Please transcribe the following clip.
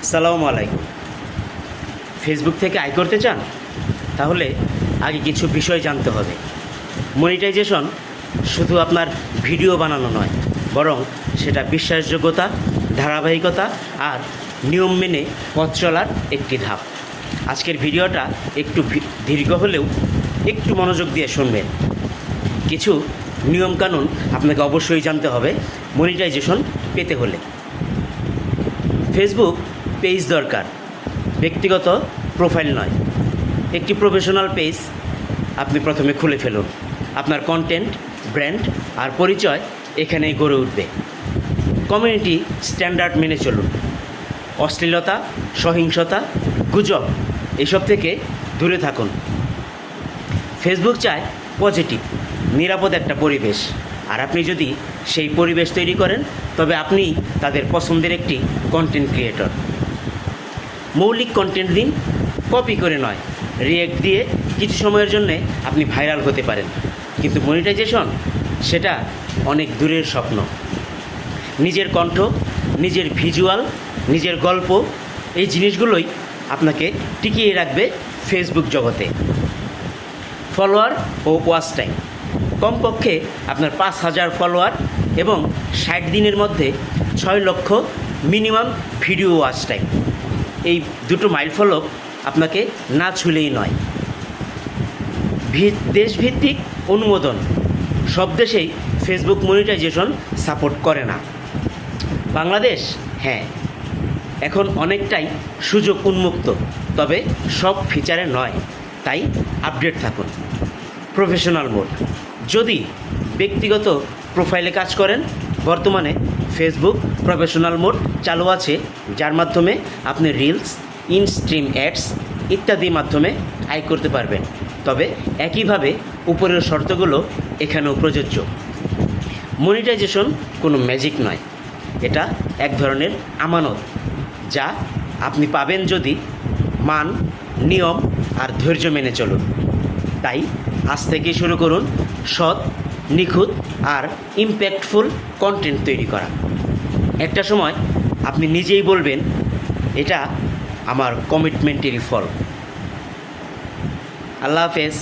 আসসালামু আলাইকুম। ফেসবুক থেকে আয় করতে চান? তাহলে আগে কিছু বিষয় জানতে হবে। মনিটাইজেশন শুধু আপনার ভিডিও বানানো নয়, বরং সেটা বিশ্বাসযোগ্যতা, ধারাবাহিকতা আর নিয়ম মেনে পথ চলার একটি ধাপ। আজকের ভিডিওটা একটু দীর্ঘ হলেও একটু মনোযোগ দিয়ে শুনবেন। কিছু নিয়মকানুন আপনাকে অবশ্যই জানতে হবে মনিটাইজেশন পেতে হলে। ফেসবুক পেজ দরকার, ব্যক্তিগত প্রোফাইল নয়। একটি প্রফেশনাল পেজ আপনি প্রথমে খুলে ফেলুন। আপনার কন্টেন্ট, ব্র্যান্ড আর পরিচয় এখানেই গড়ে উঠবে। কমিউনিটি স্ট্যান্ডার্ড মেনে চলুন। অশ্লীলতা, সহিংসতা, গুজব এসব থেকে দূরে থাকুন। ফেসবুক চায় পজিটিভ, নিরাপদ একটা পরিবেশ, আর আপনি যদি সেই পরিবেশ তৈরি করেন তবে আপনি তাদের পছন্দের একটি কন্টেন্ট ক্রিয়েটর। মৌলিক কন্টেন্ট দিন, কপি করে নয়। রিয়েক্ট দিয়ে কিছু সময়ের জন্যে আপনি ভাইরাল হতে পারেন, কিন্তু মনিটাইজেশন সেটা অনেক দূরের স্বপ্ন। নিজের কণ্ঠ, নিজের ভিজুয়াল, নিজের গল্প, এই জিনিসগুলোই আপনাকে টিকিয়ে রাখবে ফেসবুক জগতে। ফলোয়ার ও ওয়াচ টাইম, কমপক্ষে আপনার 5,000 ফলোয়ার এবং 60 দিনের মধ্যে 6 লক্ষ মিনিমাম ভিডিও ওয়াচ টাইম। এই দুটো মাইলফলক আপনাকে না ছুলেই নয়। দেশভিত্তিক অনুমোদন, সব দেশেই ফেসবুক মনিটাইজেশন সাপোর্ট করে না। বাংলাদেশ, হ্যাঁ, এখন অনেকটাই সুযোগ উন্মুক্ত, তবে সব ফিচারে নয়, তাই আপডেট থাকুন। প্রফেশনাল মোড, যদি ব্যক্তিগত প্রোফাইলে কাজ করেন, বর্তমানে ফেসবুক প্রফেশনাল মোড চালু আছে, যার মাধ্যমে আপনি রিলস, ইনস্ট্রিম অ্যাডস ইত্যাদির মাধ্যমে আয় করতে পারবেন। তবে একইভাবে উপরের শর্তগুলো এখানেও প্রযোজ্য। মনিটাইজেশন কোনো ম্যাজিক নয়, এটা এক ধরনের আমানত, যা আপনি পাবেন যদি মান, নিয়ম আর ধৈর্য মেনে চলুন। তাই আজ থেকেই শুরু করুন সৎ, নিখুঁত আর ইম্প্যাক্টফুল কন্টেন্ট তৈরি করা। একটা সময় আপনি নিজেই বলবেন, এটা আমার কমিটমেন্টেরই ফল। আল্লাহ হাফেজ।